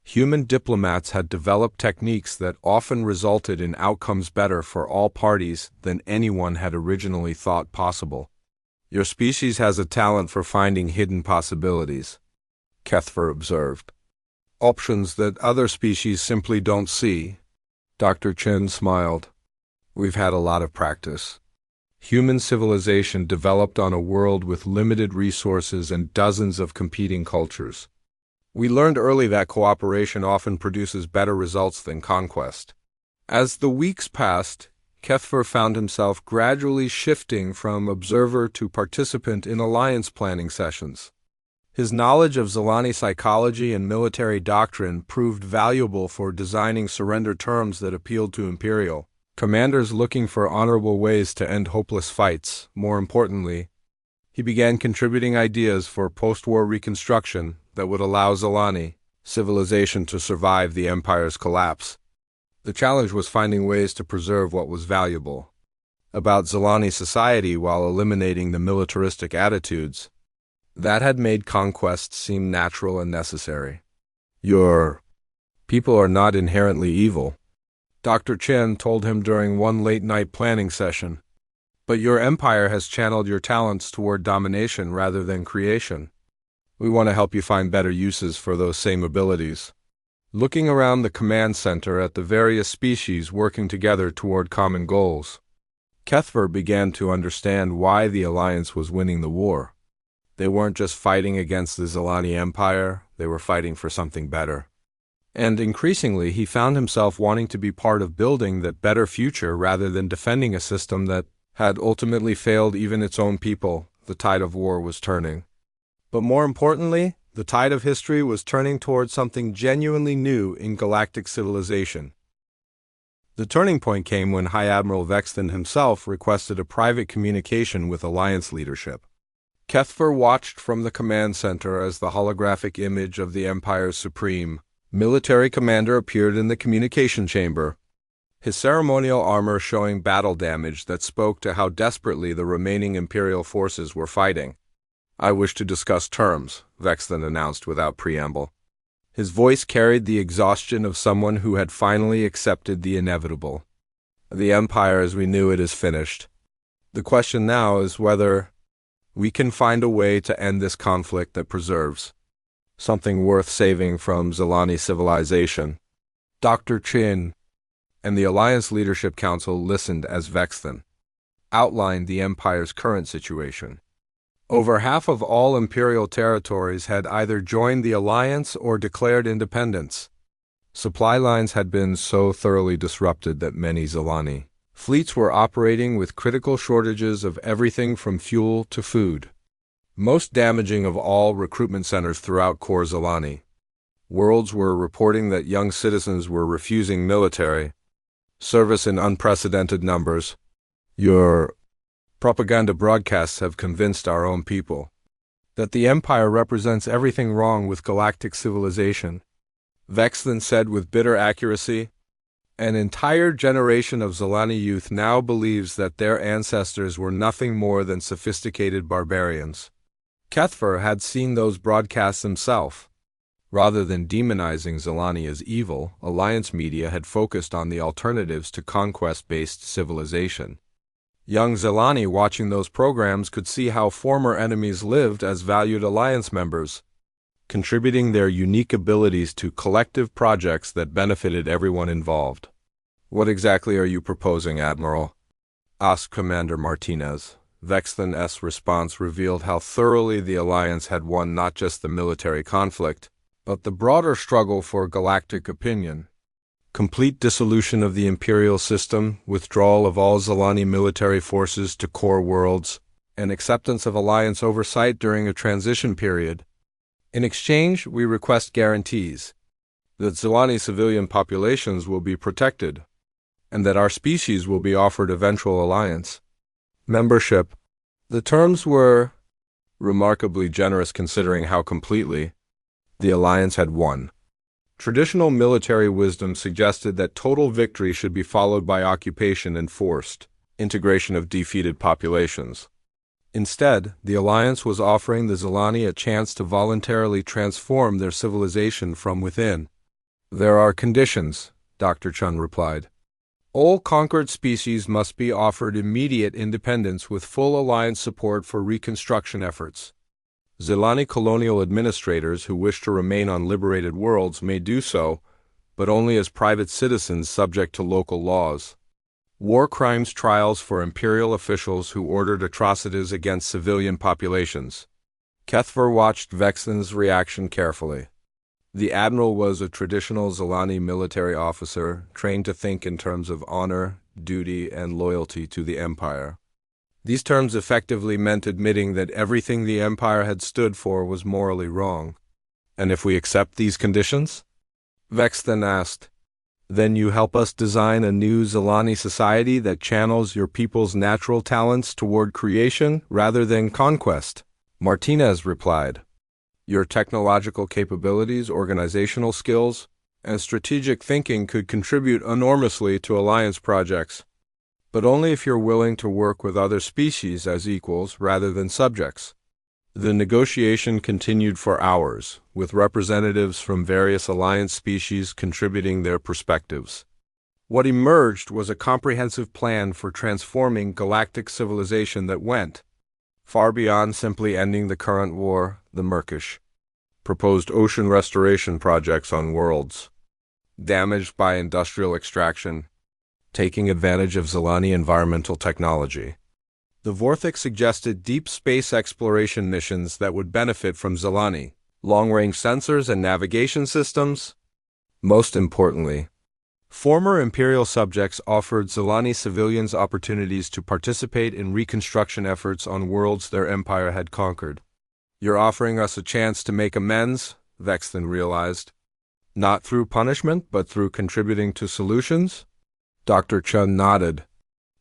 human diplomats had developed techniques that often resulted in outcomes better for all parties than anyone had originally thought possible. Your species has a talent for finding hidden possibilities, Kethver observed. Options that other species simply don't see. Dr. Chen smiled. We've had a lot of practice. Human civilization developed on a world with limited resources and dozens of competing cultures. We learned early that cooperation often produces better results than conquest. As the weeks passed, Kethver found himself gradually shifting from observer to participant in alliance planning sessions. His knowledge of Zilani psychology and military doctrine proved valuable for designing surrender terms that appealed to Imperial commanders looking for honorable ways to end hopeless fights. More importantly, he began contributing ideas for post-war reconstruction that would allow Zilani civilization to survive the Empire's collapse. The challenge was finding ways to preserve what was valuable about Zilani society while eliminating the militaristic attitudes that had made conquest seem natural and necessary. Your people are not inherently evil, Dr. Chen told him during one late-night planning session. But your empire has channeled your talents toward domination rather than creation. We want to help you find better uses for those same abilities. looking around the command center at the various species working together toward common goals. Kethver began to understand why the Alliance was winning the war. They weren't just fighting against the Zilani Empire, they were fighting for something better. And increasingly, he found himself wanting to be part of building that better future rather than defending a system that had ultimately failed even its own people. The tide of war was turning. But more importantly, the tide of history was turning towards something genuinely new in galactic civilization. The turning point came when High Admiral Vexton himself requested a private communication with Alliance leadership. Kethver watched from the command center as the holographic image of the Empire's supreme military commander appeared in the communication chamber, his ceremonial armor showing battle damage that spoke to how desperately the remaining Imperial forces were fighting. "I wish to discuss terms," Vexton announced without preamble. His voice carried the exhaustion of someone who had finally accepted the inevitable. "The Empire as we knew it is finished. The question now is whether we can find a way to end this conflict that preserves something worth saving from Zilani civilization." Dr. Chin and the Alliance Leadership Council listened as Vexton outlined the Empire's current situation. Over half of all Imperial territories had either joined the Alliance or declared independence. Supply lines had been so thoroughly disrupted that many Zilani fleets were operating with critical shortages of everything from fuel to food. Most damaging of all, recruitment centers throughout core Zilani worlds were reporting that young citizens were refusing military service in unprecedented numbers. "Your propaganda broadcasts have convinced our own people that the Empire represents everything wrong with galactic civilization," Vexton said with bitter accuracy. "An entire generation of Zilani youth now believes that their ancestors were nothing more than sophisticated barbarians." Kethver had seen those broadcasts himself. Rather than demonizing Zilani as evil, Alliance media had focused on the alternatives to conquest-based civilization. Young Zilani watching those programs could see how former enemies lived as valued Alliance members, contributing their unique abilities to collective projects that benefited everyone involved. "What exactly are you proposing, Admiral?" asked Commander Martinez. Vexton's response revealed how thoroughly the Alliance had won not just the military conflict, but the broader struggle for galactic opinion. Complete dissolution of the Imperial system, withdrawal of all Zilani military forces to core worlds, and acceptance of Alliance oversight during a transition period. In exchange, we request guarantees that Zilani civilian populations will be protected, and that our species will be offered eventual Alliance membership. The terms were remarkably generous considering how completely the Alliance had won. Traditional military wisdom suggested that total victory should be followed by occupation and forced integration of defeated populations. Instead, the Alliance was offering the Zilani a chance to voluntarily transform their civilization from within. "There are conditions," Dr. Chun replied. "All conquered species must be offered immediate independence with full Alliance support for reconstruction efforts. Zilani colonial administrators who wish to remain on liberated worlds may do so, but only as private citizens subject to local laws. War crimes trials for Imperial officials who ordered atrocities against civilian populations." Kethver watched Vexton's reaction carefully. The Admiral was a traditional Zilani military officer, trained to think in terms of honor, duty, and loyalty to the Empire. These terms effectively meant admitting that everything the Empire had stood for was morally wrong. "And if we accept these conditions?" Vexton asked. "Then you help us design a new Zilani society that channels your people's natural talents toward creation rather than conquest," Martinez replied. "Your technological capabilities, organizational skills, and strategic thinking could contribute enormously to Alliance projects, but only if you're willing to work with other species as equals rather than subjects." The negotiation continued for hours, with representatives from various Alliance species contributing their perspectives. What emerged was a comprehensive plan for transforming galactic civilization that went far beyond simply ending the current war. The Merkish proposed ocean restoration projects on worlds damaged by industrial extraction, taking advantage of Zilani environmental technology. The Vorthik suggested deep space exploration missions that would benefit from Zilani, long-range sensors and navigation systems. Most importantly, former Imperial subjects offered Zilani civilians opportunities to participate in reconstruction efforts on worlds their empire had conquered. "You're offering us a chance to make amends," Vexton realized. "Not through punishment, but through contributing to solutions?" Dr. Chun nodded.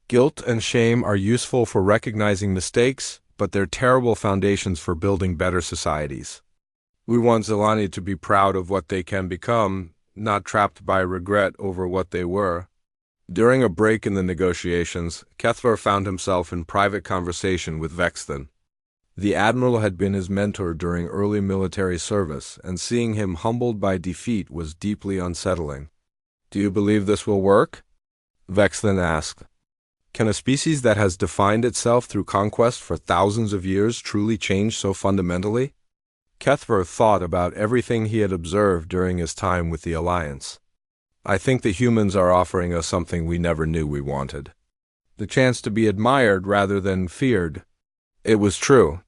"Guilt and shame are useful for recognizing mistakes, but they're terrible foundations for building better societies. We want Zilani to be proud of what they can become, not trapped by regret over what they were." During a break in the negotiations, Kethver found himself in private conversation with Vexton. The admiral had been his mentor during early military service, and seeing him humbled by defeat was deeply unsettling. "Do you believe this will work?" Vexton asked. "Can a species that has defined itself through conquest for thousands of years truly change so fundamentally?" Kethver thought about everything he had observed during his time with the Alliance. "I think the humans are offering us something we never knew we wanted. The chance to be admired rather than feared." It was true.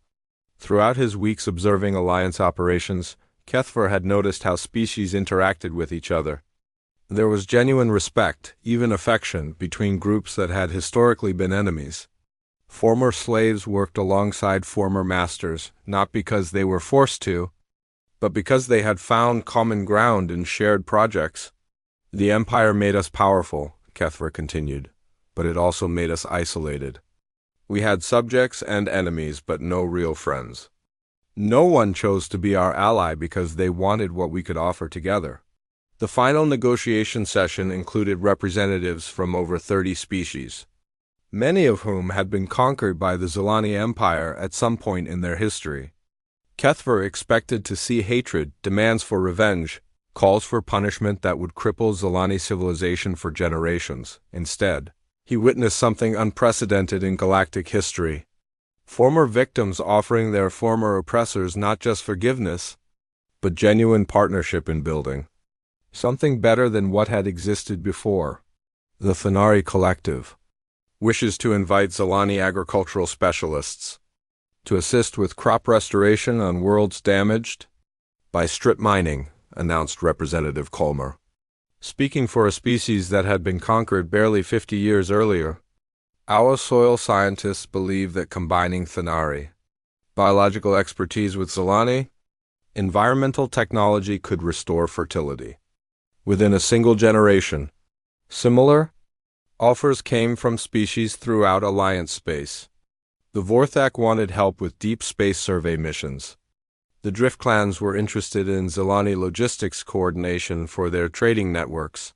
Throughout his weeks observing Alliance operations, Kethver had noticed how species interacted with each other. There was genuine respect, even affection, between groups that had historically been enemies. Former slaves worked alongside former masters, not because they were forced to, but because they had found common ground in shared projects. "The Empire made us powerful," Kethver continued, "but it also made us isolated. We had subjects and enemies, but no real friends. No one chose to be our ally because they wanted what we could offer together." The final negotiation session included representatives from over 30 species, many of whom had been conquered by the Zilani Empire at some point in their history. Kethver expected to see hatred, demands for revenge, calls for punishment that would cripple Zilani civilization for generations. Instead, he witnessed something unprecedented in galactic history. Former victims offering their former oppressors not just forgiveness, but genuine partnership in building something better than what had existed before. The Thanari Collective wishes to invite Zilani agricultural specialists to assist with crop restoration on worlds damaged by strip mining, announced Representative Colmer. Speaking for a species that had been conquered barely 50 years earlier, our soil scientists believe that combining Thanari biological expertise with Zilani environmental technology could restore fertility within a single generation. Similar offers came from species throughout Alliance space. The Vorthak wanted help with deep space survey missions. The Drift clans were interested in Zilani logistics coordination for their trading networks.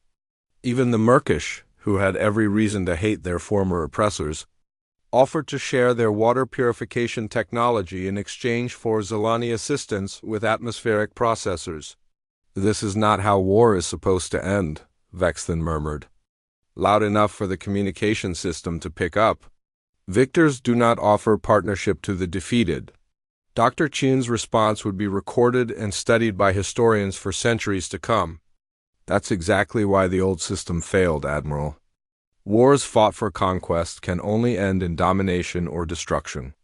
Even the Merkish, who had every reason to hate their former oppressors, offered to share their water purification technology in exchange for Zilani assistance with atmospheric processors. "This is not how war is supposed to end," Vexton murmured. Loud enough for the communication system to pick up. "Victors do not offer partnership to the defeated." Dr. Chun's response would be recorded and studied by historians for centuries to come. "That's exactly why the old system failed, Admiral. Wars fought for conquest can only end in domination or destruction.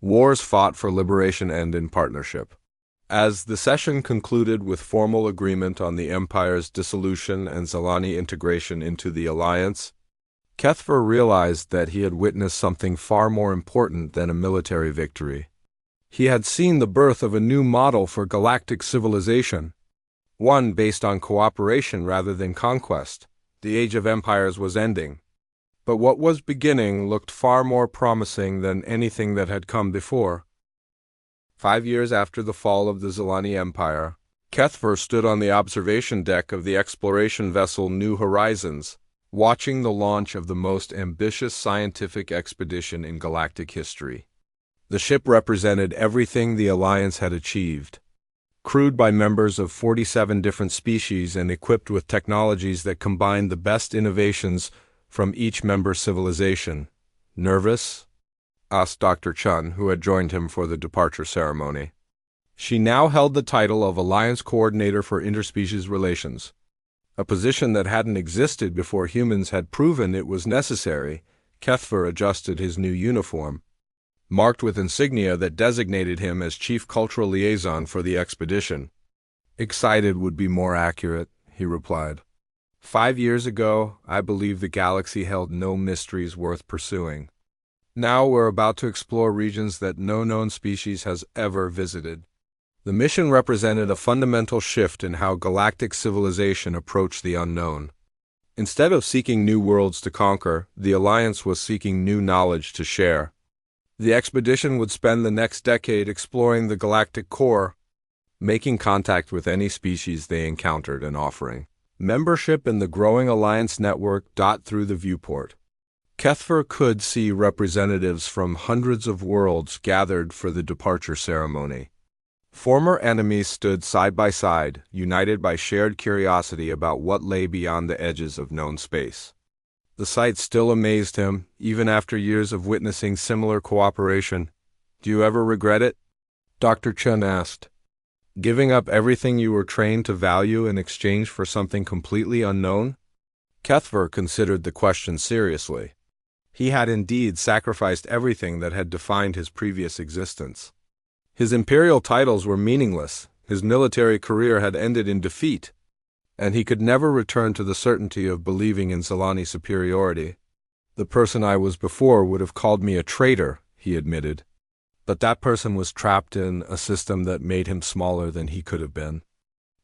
Wars fought for liberation end in partnership." As the session concluded with formal agreement on the Empire's dissolution and Zilani integration into the Alliance, Kethver realized that he had witnessed something far more important than a military victory. He had seen the birth of a new model for galactic civilization, one based on cooperation rather than conquest. The Age of Empires was ending, but what was beginning looked far more promising than anything that had come before. 5 years after the fall of the Zilani Empire, Kethver stood on the observation deck of the exploration vessel New Horizons, watching the launch of the most ambitious scientific expedition in galactic history. The ship represented everything the Alliance had achieved. Crewed by members of 47 different species and equipped with technologies that combined the best innovations from each member civilization. "Nervous?" asked Dr. Chun, who had joined him for the departure ceremony. She now held the title of Alliance Coordinator for Interspecies Relations. a position that hadn't existed before humans had proven it was necessary. Kethver adjusted his new uniform, marked with insignia that designated him as Chief Cultural Liaison for the expedition. Excited would be more accurate, he replied. 5 years ago, I believed the galaxy held no mysteries worth pursuing. Now we're about to explore regions that no known species has ever visited. The mission represented a fundamental shift in how galactic civilization approached the unknown. Instead of seeking new worlds to conquer, the Alliance was seeking new knowledge to share. The expedition would spend the next decade exploring the galactic core, making contact with any species they encountered and offering membership in the growing Alliance network. Through the viewport, Kethver could see representatives from hundreds of worlds gathered for the departure ceremony. Former enemies stood side by side, united by shared curiosity about what lay beyond the edges of known space. The sight still amazed him, even after years of witnessing similar cooperation. "Do you ever regret it?" Dr. Chun asked. "Giving up everything you were trained to value in exchange for something completely unknown?" Kethver considered the question seriously. He had indeed sacrificed everything that had defined his previous existence. His imperial titles were meaningless, his military career had ended in defeat, and he could never return to the certainty of believing in Zalani superiority. "The person I was before would have called me a traitor," he admitted. But that person was trapped in a system that made him smaller than he could have been.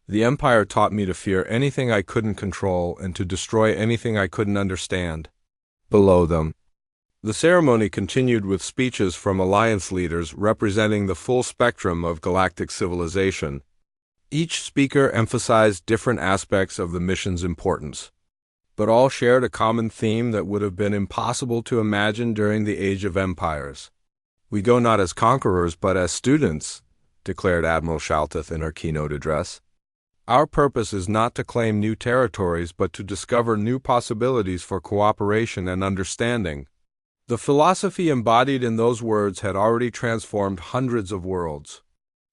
"The Empire taught me to fear anything I couldn't control and to destroy anything I couldn't understand." Below them, the ceremony continued with speeches from Alliance leaders representing the full spectrum of galactic civilization. Each speaker emphasized different aspects of the mission's importance, but all shared a common theme that would have been impossible to imagine during the Age of Empires. "We go not as conquerors but as students," declared Admiral Shaltith in her keynote address. "Our purpose is not to claim new territories but to discover new possibilities for cooperation and understanding." The philosophy embodied in those words had already transformed hundreds of worlds.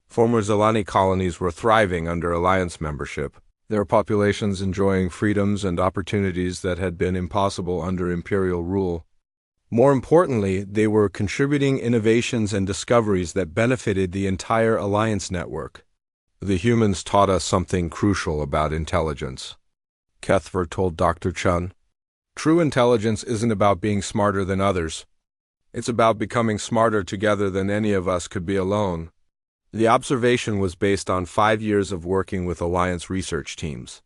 Former Zalani colonies were thriving under Alliance membership, their populations enjoying freedoms and opportunities that had been impossible under Imperial rule. More importantly, they were contributing innovations and discoveries that benefited the entire Alliance network. "The humans taught us something crucial about intelligence," Kethver told Dr. Chun. "True intelligence isn't about being smarter than others. It's about becoming smarter together than any of us could be alone." The observation was based on 5 years of working with Alliance research teams.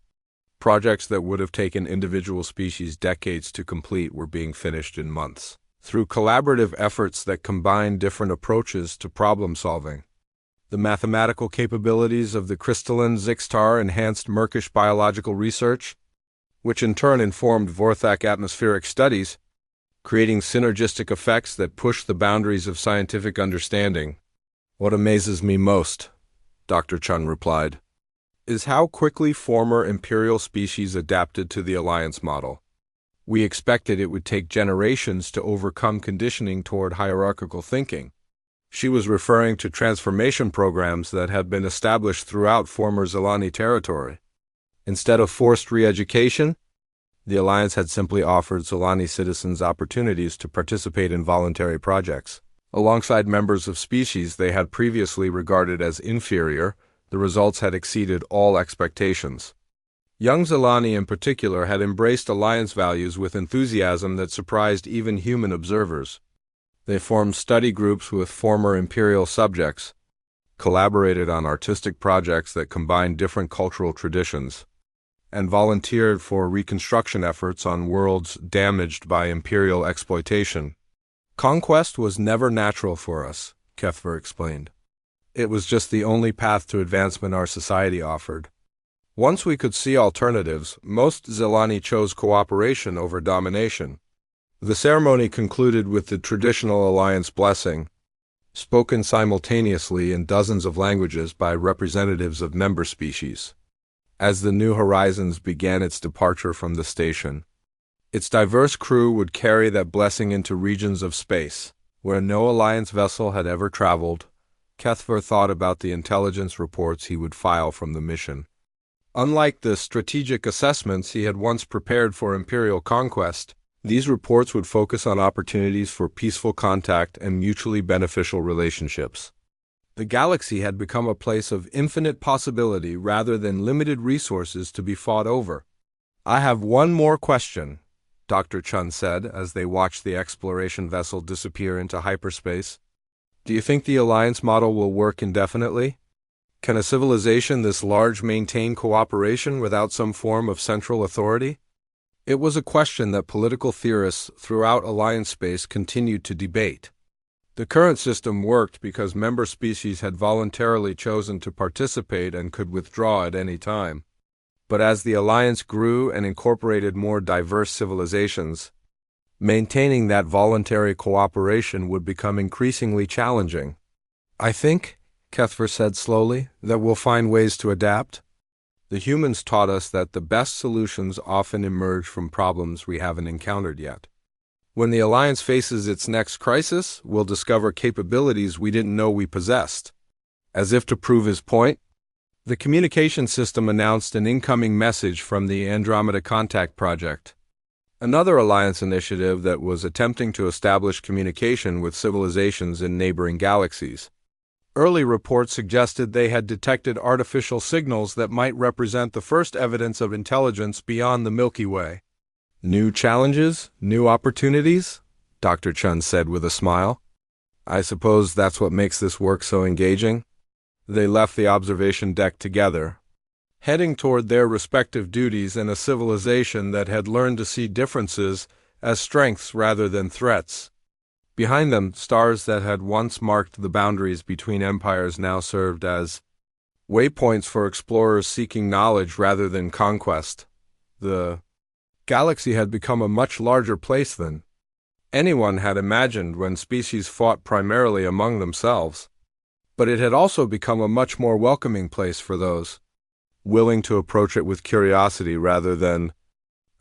Projects that would have taken individual species decades to complete were being finished in months, through collaborative efforts that combined different approaches to problem solving. The mathematical capabilities of the crystalline Zixtar enhanced Merkish biological research, which in turn informed Vorthak atmospheric studies, creating synergistic effects that push the boundaries of scientific understanding. "What amazes me most," Dr. Chun replied, "is how quickly former Imperial species adapted to the Alliance model. We expected it would take generations to overcome conditioning toward hierarchical thinking." She was referring to transformation programs that had been established throughout former Zalani territory. Instead of forced re-education, the Alliance had simply offered Zalani citizens opportunities to participate in voluntary projects. Alongside members of species they had previously regarded as inferior, the results had exceeded all expectations. Young Zalani in particular had embraced Alliance values with enthusiasm that surprised even human observers. They formed study groups with former Imperial subjects, collaborated on artistic projects that combined different cultural traditions, and volunteered for reconstruction efforts on worlds damaged by Imperial exploitation. "Conquest was never natural for us," Kethver explained. "It was just the only path to advancement our society offered. Once we could see alternatives, most Zalani chose cooperation over domination." The ceremony concluded with the traditional Alliance blessing, spoken simultaneously in dozens of languages by representatives of member species. As the New Horizons began its departure from the station, its diverse crew would carry that blessing into regions of space, where no Alliance vessel had ever traveled. Kethver thought about the intelligence reports he would file from the mission. Unlike the strategic assessments he had once prepared for imperial conquest, these reports would focus on opportunities for peaceful contact and mutually beneficial relationships. The galaxy had become a place of infinite possibility rather than limited resources to be fought over. "I have one more question," Dr. Chun said as they watched the exploration vessel disappear into hyperspace. "Do you think the Alliance model will work indefinitely? Can a civilization this large maintain cooperation without some form of central authority?" It was a question that political theorists throughout Alliance space continued to debate. The current system worked because member species had voluntarily chosen to participate and could withdraw at any time. But as the Alliance grew and incorporated more diverse civilizations, maintaining that voluntary cooperation would become increasingly challenging. "I think," Kethver said slowly, "that we'll find ways to adapt. The humans taught us that the best solutions often emerge from problems we haven't encountered yet. When the Alliance faces its next crisis, we'll discover capabilities we didn't know we possessed." As if to prove his point, the communication system announced an incoming message from the Andromeda Contact Project, another Alliance initiative that was attempting to establish communication with civilizations in neighboring galaxies. Early reports suggested they had detected artificial signals that might represent the first evidence of intelligence beyond the Milky Way. "New challenges, new opportunities?" Dr. Chun said with a smile. "I suppose that's what makes this work so engaging." They left the observation deck together, heading toward their respective duties in a civilization that had learned to see differences as strengths rather than threats. Behind them, stars that had once marked the boundaries between empires now served as waypoints for explorers seeking knowledge rather than conquest. The galaxy had become a much larger place than anyone had imagined when species fought primarily among themselves. But it had also become a much more welcoming place for those willing to approach it with curiosity rather than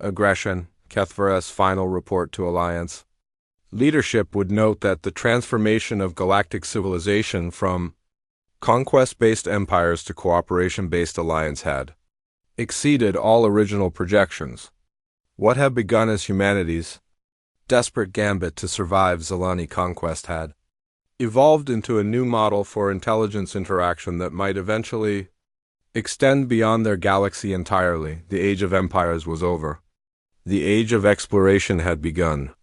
aggression. Kethver's final report to Alliance leadership would note that the transformation of galactic civilization from conquest-based empires to cooperation-based alliance had exceeded all original projections. What had begun as humanity's desperate gambit to survive Zalani conquest had evolved into a new model for intelligence interaction that might eventually extend beyond their galaxy entirely. The age of empires was over. The age of exploration had begun.